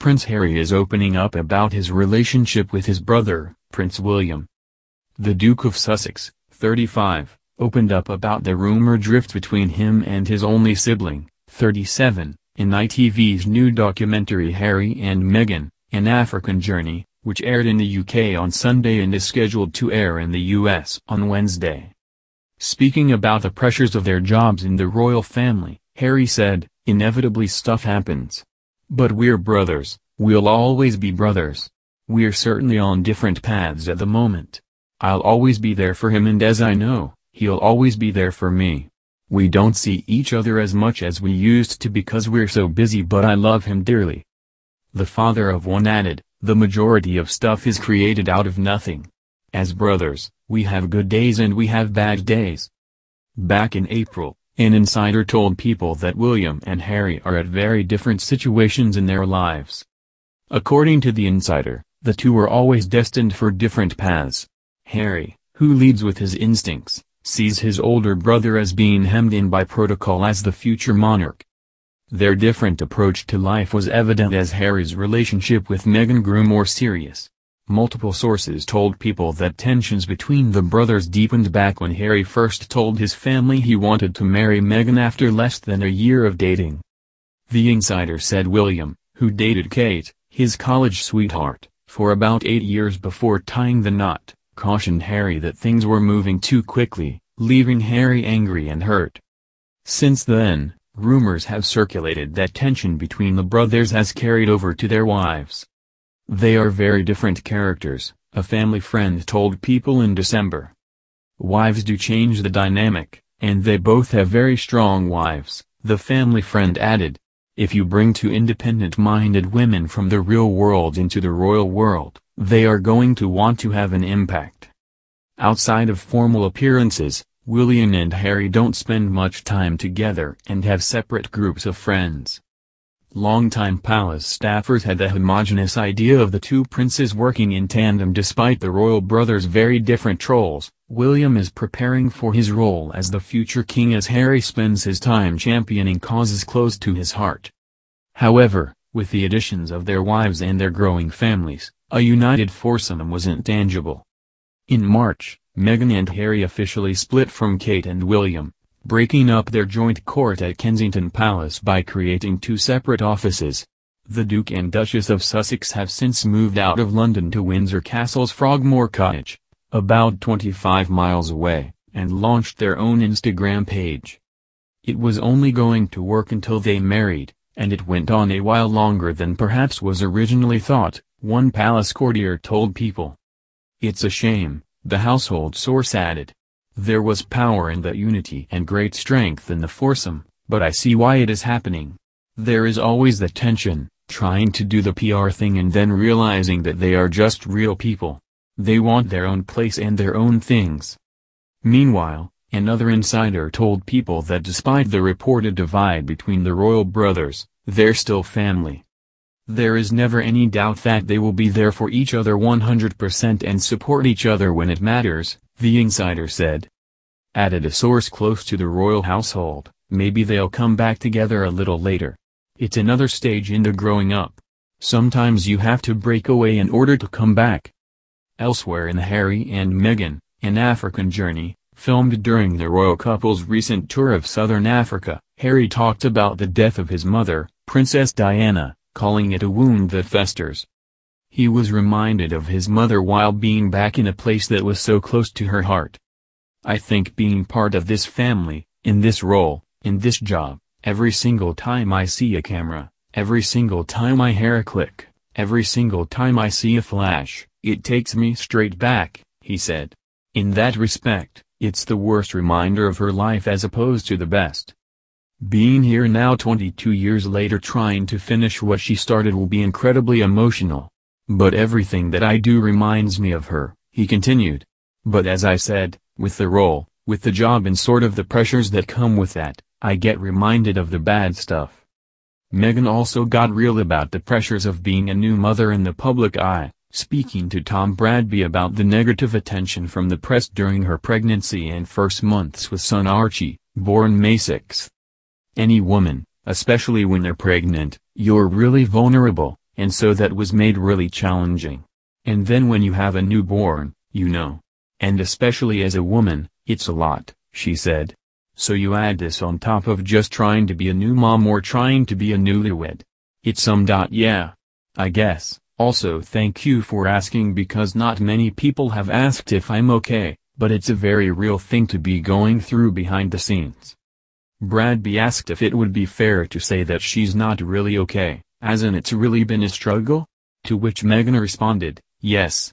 Prince Harry is opening up about his relationship with his brother, Prince William. The Duke of Sussex, 35, opened up about the rumored rift between him and his only sibling, 37, in ITV's new documentary Harry and Meghan, An African Journey, which aired in the UK on Sunday and is scheduled to air in the US on Wednesday. Speaking about the pressures of their jobs in the royal family, Harry said, "Inevitably stuff happens. But we're brothers, we'll always be brothers. We're certainly on different paths at the moment. I'll always be there for him, and as I know, he'll always be there for me. We don't see each other as much as we used to because we're so busy, but I love him dearly." The father of one added, "The majority of stuff is created out of nothing. As brothers, we have good days and we have bad days." Back in April, an insider told People that William and Harry are at very different situations in their lives. According to the insider, the two are always destined for different paths. Harry, who leads with his instincts, sees his older brother as being hemmed in by protocol as the future monarch. Their different approach to life was evident as Harry's relationship with Meghan grew more serious. Multiple sources told People that tensions between the brothers deepened back when Harry first told his family he wanted to marry Meghan after less than a year of dating. The insider said William, who dated Kate, his college sweetheart, for about 8 years before tying the knot, cautioned Harry that things were moving too quickly, leaving Harry angry and hurt. Since then, rumors have circulated that tension between the brothers has carried over to their wives. "They are very different characters," a family friend told People in December. "Wives do change the dynamic, and they both have very strong wives," the family friend added. "If you bring two independent-minded women from the real world into the royal world, they are going to want to have an impact." Outside of formal appearances, William and Harry don't spend much time together and have separate groups of friends. Longtime palace staffers had the homogeneous idea of the two princes working in tandem despite the royal brothers' very different roles. William is preparing for his role as the future king as Harry spends his time championing causes close to his heart. However, with the additions of their wives and their growing families, a united foursome was intangible. In March, Meghan and Harry officially split from Kate and William, breaking up their joint court at Kensington Palace by creating two separate offices. The Duke and Duchess of Sussex have since moved out of London to Windsor Castle's Frogmore Cottage, about 25 miles away, and launched their own Instagram page. It was only going to work until they married, and it went on a while longer than perhaps was originally thought, one palace courtier told People. "It's a shame," the household source added. "There was power in that unity and great strength in the foursome, but I see why it is happening. There is always the tension, trying to do the PR thing and then realizing that they are just real people. They want their own place and their own things." Meanwhile, another insider told People that despite the reported divide between the royal brothers, they're still family. "There is never any doubt that they will be there for each other 100% and support each other when it matters," the insider said. Added a source close to the royal household, "Maybe they'll come back together a little later. It's another stage in the growing up. Sometimes you have to break away in order to come back." Elsewhere in Harry and Meghan, An African Journey, filmed during the royal couple's recent tour of southern Africa, Harry talked about the death of his mother, Princess Diana, calling it a wound that festers. He was reminded of his mother while being back in a place that was so close to her heart. "I think being part of this family, in this role, in this job, every single time I see a camera, every single time I hear a click, every single time I see a flash, it takes me straight back," he said. In that respect, it's the worst reminder of her life as opposed to the best. "Being here now 22 years later trying to finish what she started will be incredibly emotional. But everything that I do reminds me of her," he continued. "But as I said, with the role, with the job and sort of the pressures that come with that, I get reminded of the bad stuff." Meghan also got real about the pressures of being a new mother in the public eye, speaking to Tom Bradby about the negative attention from the press during her pregnancy and first months with son Archie, born May 6. "Any woman, especially when they're pregnant, you're really vulnerable," and so that was made really challenging. And then when you have a newborn, you know. And especially as a woman, it's a lot, she said. So you add this on top of just trying to be a new mom or trying to be a newlywed. It's some. Yeah. I guess. Also, thank you for asking, because not many people have asked if I'm okay, but it's a very real thing to be going through behind the scenes. Brad B asked if it would be fair to say that she's not really okay, as in it's really been a struggle? To which Meghan responded, yes,